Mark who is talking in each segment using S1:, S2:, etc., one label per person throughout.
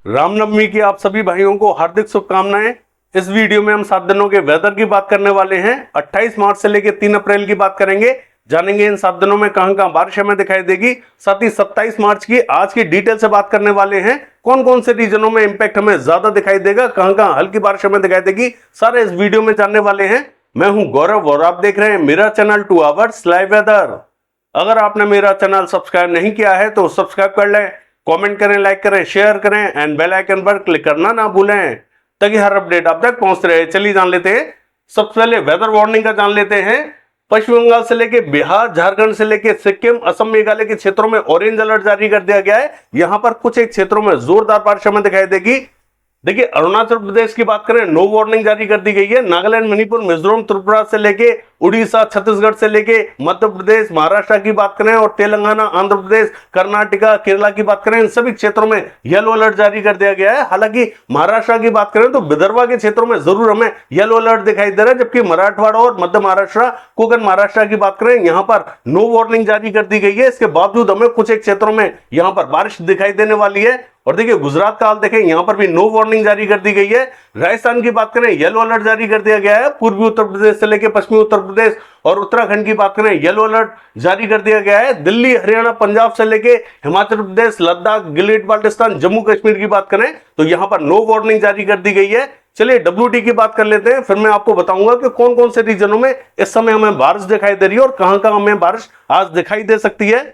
S1: रामनवमी की आप सभी भाइयों को हार्दिक शुभकामनाएं। इस वीडियो में हम 7 दिनों के वेदर की बात करने वाले हैं। 28 मार्च से लेकर 3 अप्रैल की बात करेंगे। जानेंगे इन 7 दिनों में कहां कहां बारिश हमें दिखाई देगी। साथ ही 27 मार्च की आज की डिटेल से बात करने वाले हैं। कौन कौन से रीजनों में इंपैक्ट हमें ज्यादा दिखाई देगा, कहां कहां हल्की बारिश हमें दिखाई देगी, सारे इस वीडियो में जानने वाले हैं। मैं हूं गौरव और आप देख रहे हैं मेरा चैनल 2 आवर्स लाइव वेदर। अगर आपने मेरा चैनल सब्सक्राइब नहीं किया है तो सब्सक्राइब कर लें, कमेंट करें, लाइक करें, शेयर करें एंड बेल आइकन पर क्लिक करना ना भूलें ताकि हर अपडेट आप तक पहुंच रहे। चलिए जान लेते हैं। सबसे पहले वेदर वार्निंग का जान लेते हैं। पश्चिम बंगाल से लेके बिहार, झारखंड से लेके सिक्किम, असम, मेघालय के क्षेत्रों में ऑरेंज अलर्ट जारी कर दिया गया है। यहां पर कुछ एक क्षेत्रों में जोरदार बारिश हमें दिखाई देगी। देखिए अरुणाचल प्रदेश की बात करें, नो वार्निंग जारी कर दी गई है। नागालैंड, मणिपुर, मिजोरम, त्रिपुरा से लेके उड़ीसा, छत्तीसगढ़ से लेके मध्य प्रदेश, महाराष्ट्र की बात करें और तेलंगाना, आंध्र प्रदेश, कर्नाटका, केरला की बात करें, इन सभी क्षेत्रों में येलो अलर्ट जारी कर दिया गया है। हालांकि महाराष्ट्र की बात करें तो विदर्भ के क्षेत्रों में जरूर हमें येलो अलर्ट दिखाई दे रहा है, जबकि मराठवाड़ा और मध्य महाराष्ट्र, कोकण महाराष्ट्र की बात करें यहां पर नो वार्निंग जारी कर दी गई है। इसके बावजूद हमें कुछ एक क्षेत्रों में यहां पर बारिश दिखाई देने वाली है। और देखिए गुजरात का हाल देखें, यहां पर भी नो वार्निंग जारी कर दी गई है। राजस्थान की बात करें येलो अलर्ट जारी कर दिया गया है। पूर्वी उत्तर प्रदेश से लेकर पश्चिमी उत्तर प्रदेश और उत्तराखंड की बात करें येलो अलर्ट जारी कर दिया गया है। दिल्ली, हरियाणा, पंजाब से लेके हिमाचल प्रदेश, लद्दाख, गिलगित बाल्टिस्तान, जम्मू कश्मीर की बात करें तो यहां पर नो वार्निंग जारी कर दी गई है। चलिए WT की बात कर लेते हैं, फिर मैं आपको बताऊंगा कि कौन कौन से रीजनों में इस समय हमें बारिश दिखाई दे रही है और कहां कहां हमें बारिश आज दिखाई दे सकती है।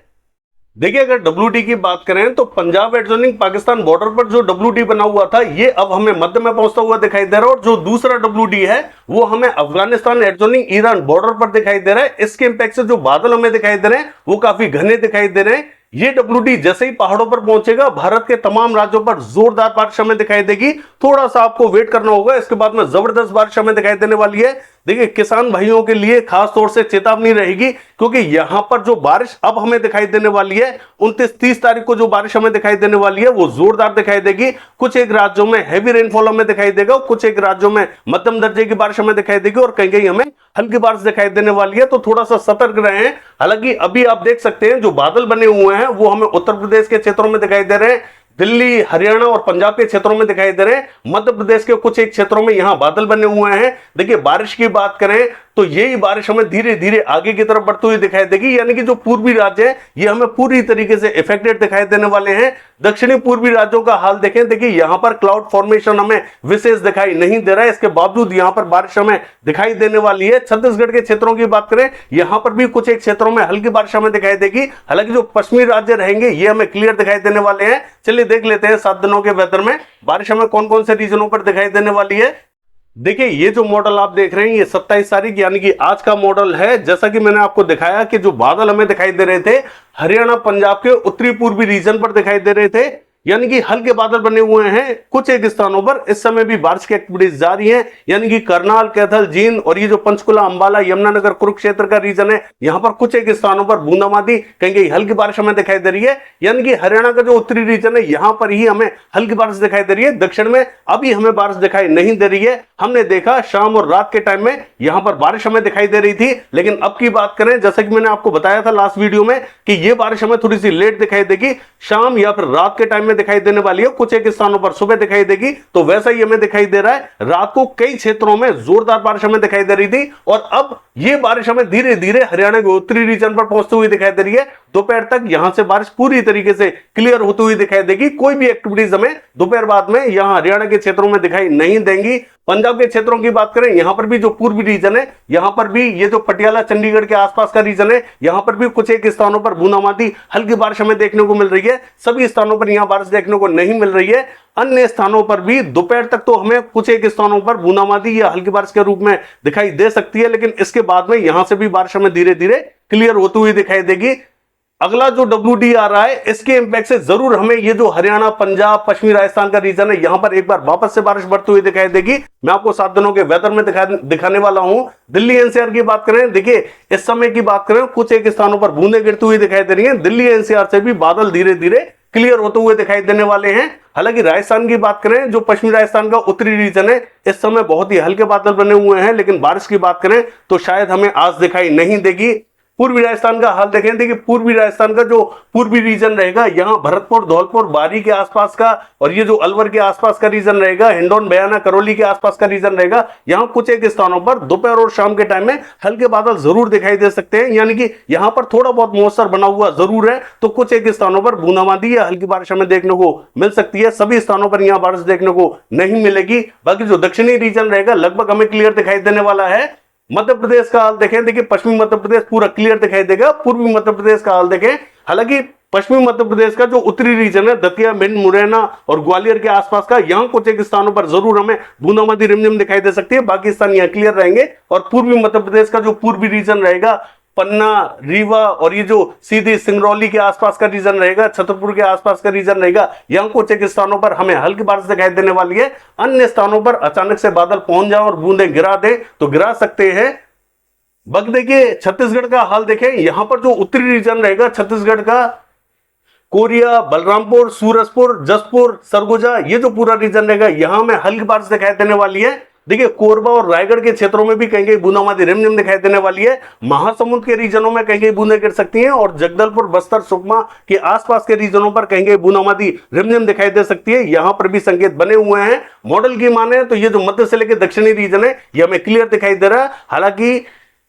S1: देखिए अगर WT की बात करें तो पंजाब एडजॉइनिंग पाकिस्तान बॉर्डर पर जो WT बना हुआ था ये अब हमें मध्य में पहुंचता हुआ दिखाई दे रहा है। और जो दूसरा WT है वो हमें अफगानिस्तान एडजॉइनिंग ईरान बॉर्डर पर दिखाई दे रहा है। इसके इंपैक्ट से जो बादल हमें दिखाई दे रहे हैं वो काफी घने दिखाई दे रहे हैं। ये WT जैसे ही पहाड़ों पर पहुंचेगा भारत के तमाम राज्यों पर जोरदार बारिश हमें दिखाई देगी। थोड़ा सा आपको वेट करना होगा, इसके बाद में जबरदस्त बारिश हमें दिखाई देने वाली है। देखिए किसान भाइयों के लिए खास तौर से चेतावनी रहेगी, क्योंकि यहां पर जो बारिश अब हमें दिखाई देने वाली है 29-30 तारीख को जो बारिश हमें दिखाई देने वाली है वो जोरदार दिखाई देगी। कुछ एक राज्यों में हैवी रेनफॉल हमें दिखाई देगा, कुछ एक राज्यों में मध्यम दर्जे की बारिश हमें दिखाई देगी और कहीं कहीं हमें हल्की बारिश दिखाई देने वाली है। तो थोड़ा सा सतर्क रहें। हालांकि अभी आप देख सकते हैं जो बादल बने हुए हैं वो हमें उत्तर प्रदेश के क्षेत्रों में दिखाई दे रहे हैं, दिल्ली, हरियाणा और पंजाब के क्षेत्रों में दिखाई दे रहे हैं। मध्य प्रदेश के कुछ एक क्षेत्रों में यहां बादल बने हुए हैं। देखिए बारिश की बात करें तो यही बारिश हमें धीरे धीरे आगे की तरफ बढ़ती हुई दिखाई देगी, यानी कि जो पूर्वी राज्य है ये हमें पूरी तरीके से इफेक्टेड दिखाई देने वाले हैं। दक्षिणी पूर्वी राज्यों का हाल देखें, देखिए यहां पर क्लाउड फॉर्मेशन हमें विशेष दिखाई नहीं दे रहा है, इसके बावजूद यहां पर बारिश हमें दिखाई देने वाली है। छत्तीसगढ़ के क्षेत्रों की बात करें यहां पर भी कुछ एक क्षेत्रों में हल्की बारिश हमें दिखाई देगी। हालांकि जो पश्चिमी राज्य रहेंगे ये हमें क्लियर दिखाई देने वाले हैं। चलिए देख लेते हैं 7 दिनों के वेदर में बारिश हमें कौन कौन से रीजनों पर दिखाई देने वाली है। देखिए ये जो मॉडल आप देख रहे हैं ये 27 तारीख यानी कि आज का मॉडल है। जैसा कि मैंने आपको दिखाया कि जो बादल हमें दिखाई दे रहे थे हरियाणा, पंजाब के उत्तरी पूर्वी रीजन पर दिखाई दे रहे थे, यानी कि हल्के बादल बने हुए हैं। कुछ एक स्थानों पर इस समय भी बारिश की एक्टिविटीज जारी हैं, यानी कि करनाल, कैथल, जींद और ये जो पंचकुला, अंबाला, यमुनानगर, कुरुक्षेत्र का रीजन है यहां पर कुछ एक स्थानों पर बूंदाबांदी, कहीं कहीं हल्की बारिश हमें दिखाई दे रही है। यानी कि हरियाणा का जो उत्तरी रीजन है यहां पर ही हमें हल्की बारिश दिखाई दे रही है। दक्षिण में अभी हमें बारिश दिखाई नहीं दे रही है। हमने देखा शाम और रात के टाइम में यहां पर बारिश हमें दिखाई दे रही थी, लेकिन अब की बात करें जैसा कि मैंने आपको बताया था लास्ट वीडियो में कि ये बारिश हमें थोड़ी सी लेट दिखाई देगी, शाम या फिर रात के टाइम में दिखाई देने वाली है। कुछ एक स्थानों पर सुबह दिखाई देगी, तो वैसा ही हमें दिखाई दे रहा है। रात को कई क्षेत्रों में जोरदार बारिश हमें दिखाई दे रही थी और अब ये बारिश हमें धीरे धीरे हरियाणा के उत्तरी रीजन पर पहुंचती हुई दिखाई दे रही है। दोपहर तक यहां से बारिश पूरी तरीके से क्लियर होती हुई दिखाई देगी। कोई भी एक्टिविटीज हमें दोपहर बाद में यहां हरियाणा के क्षेत्रों में दिखाई नहीं देंगी। पंजाब के क्षेत्रों की बात करें यहां पर भी जो पूर्वी रीजन है यहां पर भी ये जो पटियाला, चंडीगढ़ के आसपास का रीजन है यहां पर भी कुछ एक स्थानों पर बूंदाबांदी, हल्की बारिश हमें देखने को मिल रही है। सभी स्थानों पर यहां बारिश देखने को नहीं मिल रही है। अन्य स्थानों पर भी दोपहर तक तो हमें कुछ एक स्थानों पर बूंदाबांदी या हल्की बारिश के रूप में दिखाई दे सकती है, लेकिन इसके बाद में यहां से भी बारिश हमें धीरे धीरे क्लियर होती हुई दिखाई देगी। अगला जो WT आ रहा है इसके इंपैक्ट से जरूर हमें ये जो हरियाणा, पंजाब, पश्चिमी राजस्थान का रीजन है यहां पर एक बार वापस से बारिश बढ़ती हुई दिखाई देगी। मैं आपको 7 दिनों के वेदर में दिखाने वाला हूं। दिल्ली NCR की बात करें, देखिए इस समय की बात करें कुछ एक स्थानों पर बूंदे गिरती हुई दिखाई दे रही है। दिल्ली NCR से भी बादल धीरे धीरे क्लियर होते हुए दिखाई देने वाले हैं। हालांकि राजस्थान की बात करें, जो पश्चिमी राजस्थान का उत्तरी रीजन है इस समय बहुत ही हल्के बादल बने हुए हैं, लेकिन बारिश की बात करें तो शायद हमें आज दिखाई नहीं देगी। पूर्वी राजस्थान का हाल देखें, देखिए पूर्वी राजस्थान का जो पूर्वी रीजन रहेगा, यहाँ भरतपुर, धौलपुर, बारी के आसपास का और ये जो अलवर के आसपास का रीजन रहेगा, हिंडौन, बयाना, करौली के आसपास का रीजन रहेगा, यहाँ कुछ एक स्थानों पर दोपहर और शाम के टाइम में हल्के बादल जरूर दिखाई दे सकते हैं, यानी कि यहाँ पर थोड़ा बहुत मौसम बना हुआ जरूर है, तो कुछ एक स्थानों पर बूंदाबांदी या हल्की बारिश हमें देखने को मिल सकती है। सभी स्थानों पर यहाँ बारिश देखने को नहीं मिलेगी। बाकी जो दक्षिणी रीजन रहेगा लगभग हमें क्लियर दिखाई देने वाला है। मध्य प्रदेश का हाल देखें, देखिए पश्चिमी मध्य प्रदेश पूरा क्लियर दिखाई देगा। पूर्वी मध्य प्रदेश का हाल देखें, हालांकि पश्चिमी मध्य प्रदेश का जो उत्तरी रीजन है, दतिया, भिंड, मुरैना और ग्वालियर के आसपास का, यहाँ कुछ एक स्थानों पर जरूर हमें बूंदाबांदी रिमझिम दिखाई दे सकती है। बाकी स्थान यहाँ क्लियर रहेंगे। और पूर्वी मध्य प्रदेश का जो पूर्वी रीजन रहेगा, पन्ना, रीवा और ये जो सीधी सिंगरौली के आसपास का रीजन रहेगा, छतरपुर के आसपास का रीजन रहेगा, यहाँ कुछ एक स्थानों पर हमें हल्की बारिश दिखाई देने वाली है। अन्य स्थानों पर अचानक से बादल पहुंच जाए और बूंदें गिरा दे तो गिरा सकते हैं। बाकी देखिए छत्तीसगढ़ का हाल देखें, यहां पर जो उत्तरी रीजन रहेगा छत्तीसगढ़ का, कोरिया, बलरामपुर, सूरजपुर, जसपुर, सरगुजा, ये जो पूरा रीजन रहेगा, यहां में हल्की बारिश दिखाई देने वाली है। देखिए कोरबा और रायगढ़ के क्षेत्रों में भी कहीं कहीं बूंदाबांदी रिमझिम दिखाई देने वाली है। महासमुंद के रीजनों में कहीं कहीं बूंदें गिर सकती हैं और जगदलपुर, बस्तर, सुकमा के आसपास के रीजनों पर कहीं कहीं बूंदाबांदी रिमझिम दिखाई दे सकती है। यहां पर भी संकेत बने हुए हैं। मॉडल की माने तो ये जो मध्य से लेकर दक्षिणी रीजन है, ये हमें क्लियर दिखाई दे रहा है। हालांकि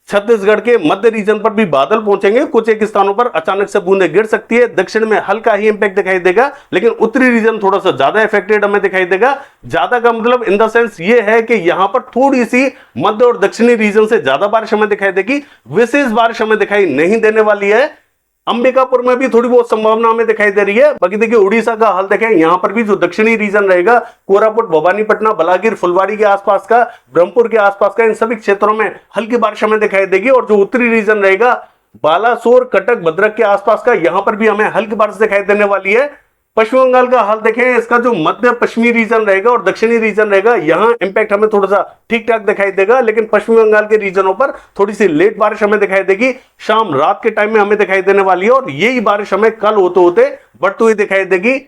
S1: छत्तीसगढ़ के मध्य रीजन पर भी बादल पहुंचेंगे, कुछ एक स्थानों पर अचानक से बूंदें गिर सकती है। दक्षिण में हल्का ही इंपैक्ट दिखाई देगा, लेकिन उत्तरी रीजन थोड़ा सा ज्यादा इफेक्टेड हमें दिखाई देगा। ज्यादा का मतलब इन द सेंस ये है कि यहां पर थोड़ी सी मध्य और दक्षिणी रीजन से ज्यादा बारिश हमें दिखाई देगी, विशेष बारिश हमें दिखाई नहीं देने वाली है। अंबिकापुर में भी थोड़ी बहुत संभावना हमें दिखाई दे रही है। बाकी देखिए उड़ीसा का हाल देखें, यहां पर भी जो दक्षिणी रीजन रहेगा, कोरापुट, भवानीपटना, बलागीर, फुलवाड़ी के आसपास का, ब्रह्मपुर के आसपास का, इन सभी क्षेत्रों में हल्की बारिश हमें दिखाई देगी। और जो उत्तरी रीजन रहेगा, बालासोर, कटक, भद्रक के आसपास का, यहां पर भी हमें हल्की बारिश दिखाई देने वाली है। पश्चिम बंगाल का हाल देखें, इसका जो मध्य पश्चिमी रीजन रहेगा और दक्षिणी रीजन रहेगा, यहां इंपैक्ट हमें थोड़ा सा ठीक ठाक दिखाई देगा, लेकिन पश्चिम बंगाल के रीजनों पर थोड़ी सी लेट बारिश हमें दिखाई देगी। शाम रात के टाइम में हमें दिखाई देने वाली है और यही बारिश हमें कल होते होते बढ़ती हुई दिखाई देगी।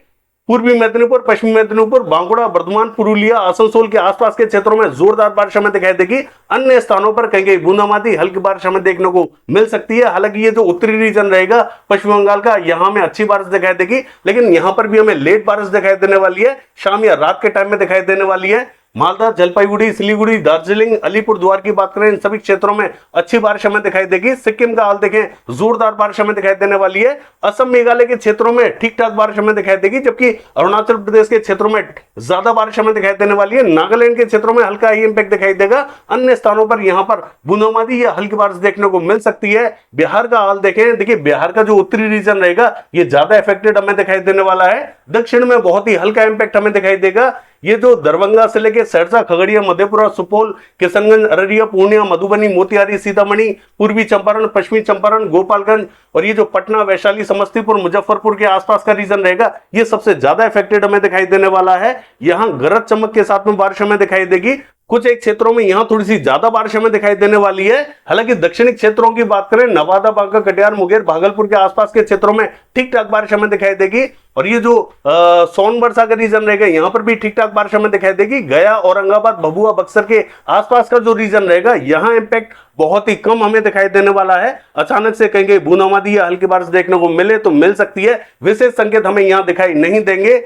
S1: पूर्वी मेदिनीपुर, पश्चिमी मेदिनीपुर, बांकुड़ा, बर्धमान, पुरुलिया, आसनसोल के आसपास के क्षेत्रों में जोरदार बारिश हमें दिखाई देगी। अन्य स्थानों पर कहीं कहीं बूंदाबांदी, हल्की बारिश हमें देखने को मिल सकती है। हालांकि ये जो उत्तरी रीजन रहेगा पश्चिम बंगाल का, यहां में अच्छी बारिश दिखाई देगी, लेकिन यहां पर भी हमें लेट बारिश दिखाई देने वाली है, शाम या रात के टाइम में दिखाई देने वाली है। मालदा, जलपाईगुड़ी, सिलीगुड़ी, दार्जिलिंग, अलीपुरद्वार की बात करें, इन सभी क्षेत्रों में अच्छी बारिश हमें दिखाई देगी। सिक्किम का हाल देखें, जोरदार बारिश हमें दिखाई देने वाली है। असम, मेघालय के क्षेत्रों में ठीक ठाक बारिश हमें दिखाई देगी, जबकि अरुणाचल प्रदेश के क्षेत्रों में ज्यादा बारिश हमें दिखाई देने वाली है। नागालैंड के क्षेत्रों में हल्का ही इंपैक्ट दिखाई देगा। अन्य स्थानों पर यहां पर बूंदाबांदी या हल्की बारिश देखने को मिल सकती है। बिहार का हाल देखें, देखिए बिहार का जो उत्तरी रीजन रहेगा, ये ज्यादा इफेक्टेड हमें दिखाई देने वाला है। दक्षिण में बहुत ही हल्का इंपैक्ट हमें दिखाई देगा। ये जो दरभंगा से लेकर सहरसा, खगड़िया, मधेपुरा, सुपौल, किशनगंज, अररिया, पूर्णिया, मधुबनी, मोतिहारी, सीतामढ़ी, पूर्वी चंपारण, पश्चिमी चंपारण, गोपालगंज और ये जो पटना, वैशाली, समस्तीपुर, मुजफ्फरपुर के आसपास का रीजन रहेगा, ये सबसे ज्यादा इफेक्टेड हमें दिखाई देने वाला है। यहाँ गरज चमक के साथ में बारिश हमें दिखाई देगी। कुछ एक क्षेत्रों में यहां थोड़ी सी ज्यादा बारिश हमें दिखाई देने वाली है। हालांकि दक्षिणी क्षेत्रों की बात करें, नवादा, बांका, कटिहार, मुंगेर, भागलपुर के आसपास के क्षेत्रों में ठीक ठाक बारिश हमें दिखाई देगी। और ये जो सोनभद्र का रीजन रहेगा, यहां पर भी ठीक ठाक बारिश हमें दिखाई देगी। गया, औरंगाबाद, भभुआ, बक्सर के आसपास का जो रीजन रहेगा, यहां इंपैक्ट बहुत ही कम हमें दिखाई देने वाला है। अचानक से कहीं कहीं बूंदाबांदी या हल्की बारिश देखने को मिले तो मिल सकती है, विशेष संकेत हमें यहां दिखाई नहीं देंगे।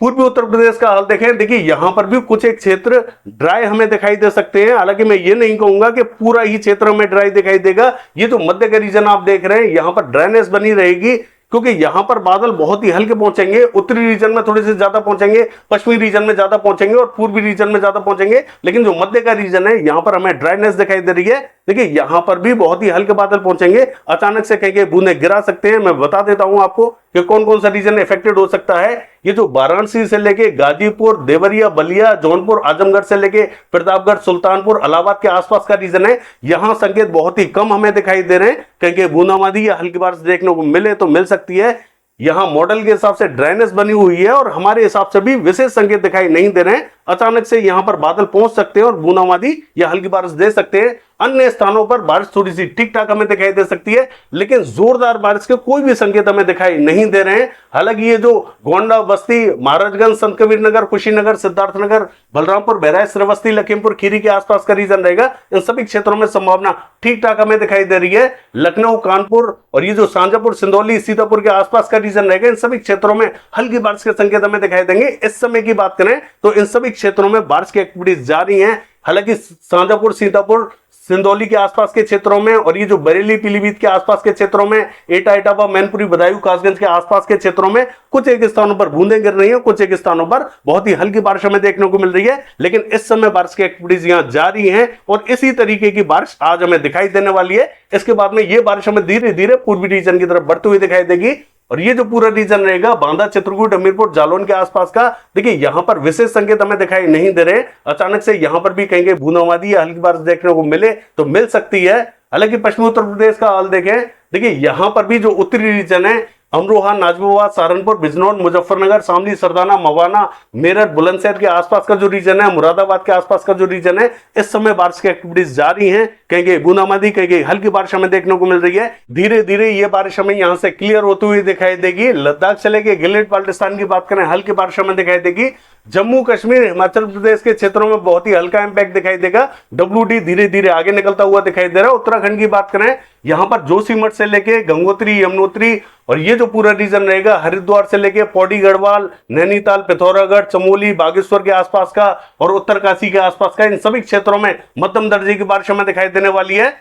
S1: पूर्वी उत्तर प्रदेश का हाल देखें, देखिए यहां पर भी कुछ एक क्षेत्र ड्राई हमें दिखाई दे सकते हैं। हालांकि मैं ये नहीं कहूंगा कि पूरा ही क्षेत्र हमें ड्राई दिखाई देगा। ये जो मध्य का रीजन आप देख रहे हैं, यहां पर ड्राइनेस बनी रहेगी, क्योंकि यहां पर बादल बहुत ही हल्के पहुंचेंगे। उत्तरी रीजन में थोड़े से ज्यादा पहुंचेंगे, पश्चिमी रीजन में ज्यादा पहुंचेंगे और पूर्वी रीजन में ज्यादा पहुंचेंगे, लेकिन जो मध्य का रीजन है, यहां पर हमें ड्राइनेस दिखाई दे रही है। देखिए यहां पर भी बहुत ही हल्के बादल पहुंचेंगे, अचानक से कहीं कहीं बूंदें गिरा सकते हैं। मैं बता देता हूं आपको कि कौन कौन सा रीजन इफेक्टेड हो सकता है। ये जो वाराणसी से लेके गाजीपुर, देवरिया, बलिया, जौनपुर, आजमगढ़ से लेके प्रतापगढ़, सुल्तानपुर, इलाहाबाद के आसपास का रीजन है, यहां संकेत बहुत ही कम हमें दिखाई दे रहे हैं। कहीं कहीं बूंदाबांदी या हल्की बारिश देखने को मिले तो मिल सकती है। यहां मॉडल के हिसाब से ड्राइनेस बनी हुई है और हमारे हिसाब से भी विशेष संकेत दिखाई नहीं दे रहे हैं। अचानक से यहां पर बादल पहुंच सकते हैं और बूंदाबांदी या हल्की बारिश दे सकते हैं। अन्य स्थानों पर बारिश थोड़ी सी ठीक ठाक हमें दिखाई दे सकती है, लेकिन जोरदार बारिश के कोई भी संकेत हमें दिखाई नहीं दे रहे हैं। हालांकि ये जो गोंडा, बस्ती, महाराजगंज, संत कबीर नगर, कुशीनगर, सिद्धार्थनगर, बलरामपुर, बहराइच, श्रावस्ती, लखीमपुर खीरी के आसपास का रीजन रहेगा, इन सभी क्षेत्रों में संभावना ठीक ठाक हमें दिखाई दे रही है। लखनऊ, कानपुर और ये जो शाजापुर, सिंदौली, सीतापुर के आसपास का रीजन रहेगा, इन सभी क्षेत्रों में हल्की बारिश के संकेत हमें दिखाई देंगे। इस समय की बात करें तो इन सभी क्षेत्रों में बारिश की एक्टिविटीज जारी हैं। हालांकि शाजापुर, सीतापुर, सिंदौली के आसपास के क्षेत्रों में और ये जो बरेली, पीलीभीत के आसपास के क्षेत्रों में, एटा, इटावा, मैनपुरी, बदायूं, कासगंज के आसपास के क्षेत्रों में कुछ एक स्थानों पर बूंदें गिर रही हैं, कुछ एक स्थानों पर बहुत ही हल्की बारिश हमें देखने को मिल रही है। लेकिन इस समय बारिश की एक्टिविटीज यहां जारी हैं और इसी तरीके की बारिश आज हमें दिखाई देने वाली है। इसके बाद में ये बारिश हमें धीरे धीरे पूर्वी रीजन की तरफ बढ़ती हुई दिखाई देगी और ये जो पूरा रीजन रहेगा बांदा, चित्रकूट, हमीरपुर, जालौन के आसपास का, देखिए यहां पर विशेष संकेत हमें दिखाई नहीं दे रहे। अचानक से यहां पर भी कहीं बूंदाबांदी या हल्की बारिश देखने को मिले तो मिल सकती है। हालांकि पश्चिमी उत्तर प्रदेश का हाल देखें, देखिए यहां पर भी जो उत्तरी रीजन है, अमरोहा, नाजिबाबाद, सहारनपुर, बिजनौर, मुजफ्फरनगर, शामली, सरदाना, मवाना, मेरठ, बुलंदशहर के आसपास का जो रीजन है, मुरादाबाद के आसपास का जो रीजन है, इस समय बारिश की एक्टिविटीज जारी हैं। कहीं बूंदाबांदी, कहीं हल्की बारिश हमें देखने को मिल रही है। धीरे धीरे ये बारिश हमें यहां से क्लियर होती हुई दिखाई देगी। लद्दाख से लेके गिलगित बाल्टिस्तान की बात करें, हल्की बारिश हमें दिखाई देगी। जम्मू कश्मीर, हिमाचल प्रदेश के क्षेत्रों में बहुत ही हल्का इंपैक्ट दिखाई देगा। WD धीरे धीरे आगे निकलता हुआ दिखाई दे रहा है। उत्तराखंड की बात करें, यहां पर जोशीमठ से लेके गंगोत्री, यमुनोत्री और ये जो पूरा रीजन रहेगा, हरिद्वार से लेके पौड़ी, गढ़वाल, नैनीताल, पिथौरागढ़, चमोली, बागेश्वर के आसपास का और उत्तरकाशी के आसपास का, इन सभी क्षेत्रों में मध्यम दर्जे की बारिश हमें दिखाई देने वाली है।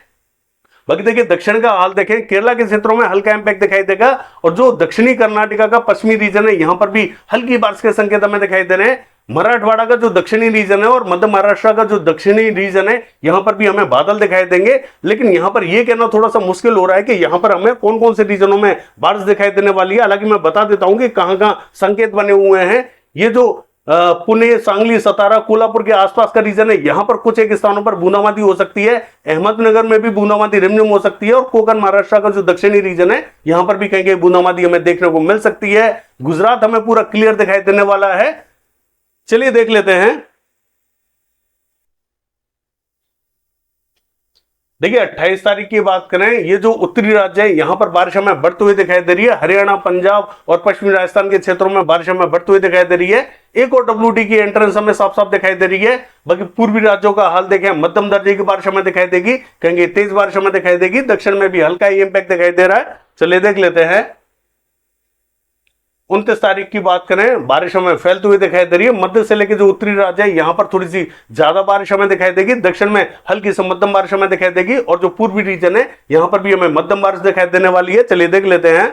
S1: बाकी देखिए दक्षिण का हाल देखें, केरला के क्षेत्रों में हल्का इंपैक्ट दिखाई देगा और जो दक्षिणी कर्नाटका का पश्चिमी रीजन है, यहां पर भी हल्की बारिश के संकेत हमें दिखाई दे रहे हैं। मराठवाड़ा का जो दक्षिणी रीजन है और मध्य महाराष्ट्र का जो दक्षिणी रीजन है, यहां पर भी हमें बादल दिखाई देंगे। लेकिन यहां पर यह कहना थोड़ा सा मुश्किल हो रहा है कि यहां पर हमें कौन कौन से रीजनों में बारिश दिखाई देने वाली है। हालांकि मैं बता देता हूं कि कहां कहां संकेत बने हुए हैं। ये जो पुणे, सांगली, सतारा, कोल्हापुर के आसपास का रीजन है, यहां पर कुछ एक स्थानों पर बूंदाबांदी हो सकती है। अहमदनगर में भी बूंदाबांदी रिमझिम हो सकती है और कोकण महाराष्ट्र का जो दक्षिणी रीजन है, यहां पर भी कहीं बूंदाबांदी हमें देखने को मिल सकती है। गुजरात हमें पूरा क्लियर दिखाई देने वाला है। चलिए देख लेते हैं। देखिए 28 तारीख की बात करें, ये जो उत्तरी राज्य है, यहां पर बारिश हमें बढ़ती हुई दिखाई दे रही है। हरियाणा, पंजाब और पश्चिमी राजस्थान के क्षेत्रों में बारिश हमें बढ़ती हुई दिखाई दे रही है। एक और WD की एंट्रेंस हमें साफ साफ दिखाई दे रही है। बाकी पूर्वी राज्यों का हाल देखें, मध्यम दर्जे की बारिश हमें दिखाई देगी, कहीं तेज बारिश हमें दिखाई देगी। दक्षिण में भी हल्का ही इंपैक्ट दिखाई दे रहा है। चलिए देख लेते हैं। 29 तारीख की बात करें, बारिश हमें फैलती हुई दिखाई दे रही है। मध्य से लेकर जो उत्तरी राज्य है, यहां पर थोड़ी सी ज्यादा बारिश हमें दिखाई देगी। दक्षिण में हल्की से मध्यम बारिश हमें दिखाई देगी और जो पूर्वी रीजन है, यहां पर भी हमें मध्यम बारिश दिखाई देने वाली है। चलिए देख लेते हैं।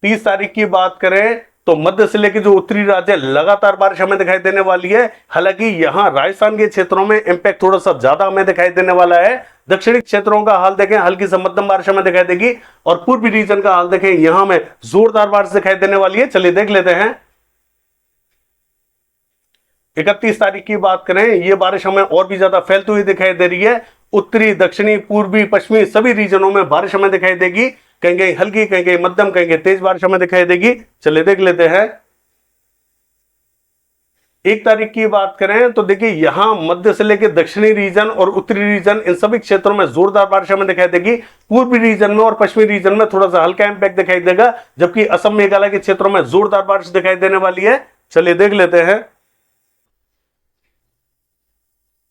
S1: 30 तारीख की बात करें तो मध्य से लेकर जो उत्तरी राज्य लगातार बारिश हमें दिखाई देने वाली है। हालांकि यहां राजस्थान के क्षेत्रों में इंपैक्ट थोड़ा सा ज्यादा हमें दिखाई देने वाला है। दक्षिणी क्षेत्रों का हाल देखें, हल्की से मध्यम बारिश हमें दिखाई देगी और पूर्वी रीजन का हाल देखें, यहां में जोरदार बारिश दिखाई देने वाली है। चलिए देख लेते हैं। 31 तारीख की बात करें, यह बारिश हमें और भी ज्यादा फैलती हुई दिखाई दे रही है। उत्तरी, दक्षिणी, पूर्वी, पश्चिमी सभी रीजनों में बारिश हमें दिखाई देगी। कहीं हल्की, कहीं मध्यम, कहीं तेज बारिश हमें दिखाई देगी। चलिए देख लेते हैं। 1 तारीख की बात करें तो देखिए यहां मध्य से लेकर दक्षिणी रीजन और उत्तरी रीजन, इन सभी क्षेत्रों में जोरदार बारिश हमें दिखाई देगी। पूर्वी रीजन में और पश्चिमी रीजन में थोड़ा सा हल्का इंपैक्ट दिखाई देगा, जबकि असम, मेघालय के क्षेत्रों में जोरदार बारिश दिखाई देने वाली है। चलिए देख लेते हैं।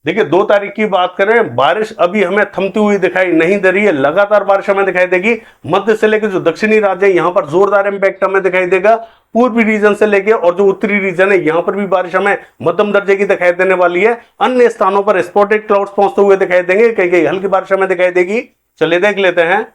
S1: देखिए 2 तारीख की बात करें, बारिश अभी हमें थमती हुई दिखाई नहीं दे रही है। लगातार बारिश हमें दिखाई देगी। मध्य से लेकर जो दक्षिणी राज्य है, यहां पर जोरदार इंपैक्ट हमें दिखाई देगा। पूर्वी रीजन से लेकर और जो उत्तरी रीजन है, यहां पर भी बारिश हमें मध्यम दर्जे की दिखाई देने वाली है। अन्य स्थानों पर स्पॉटेड क्लाउड्स पहुंचते हुए दिखाई देंगे, कहीं हल्की बारिश हमें दिखाई देगी। चलिए देख लेते हैं।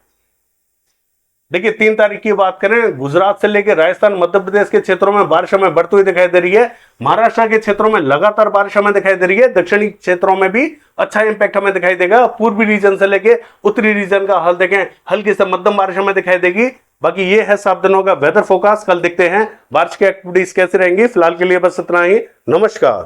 S1: देखिए 3 तारीख की बात करें, गुजरात से लेकर राजस्थान, मध्य प्रदेश के क्षेत्रों में बारिश हमें बढ़ती हुई दिखाई दे रही है। महाराष्ट्र के क्षेत्रों में लगातार बारिश हमें दिखाई दे रही है। दक्षिणी क्षेत्रों में भी अच्छा इंपैक्ट हमें दिखाई देगा। पूर्वी रीजन से लेकर उत्तरी रीजन का हाल देखें, हल्की से मध्यम बारिश हमें दिखाई देगी। बाकी ये है 7 दिनों का वेदर फोरकास्ट। कल देखते हैं बारिश की एक्टिविटीज कैसे रहेंगी। फिलहाल के लिए बस इतना ही। नमस्कार।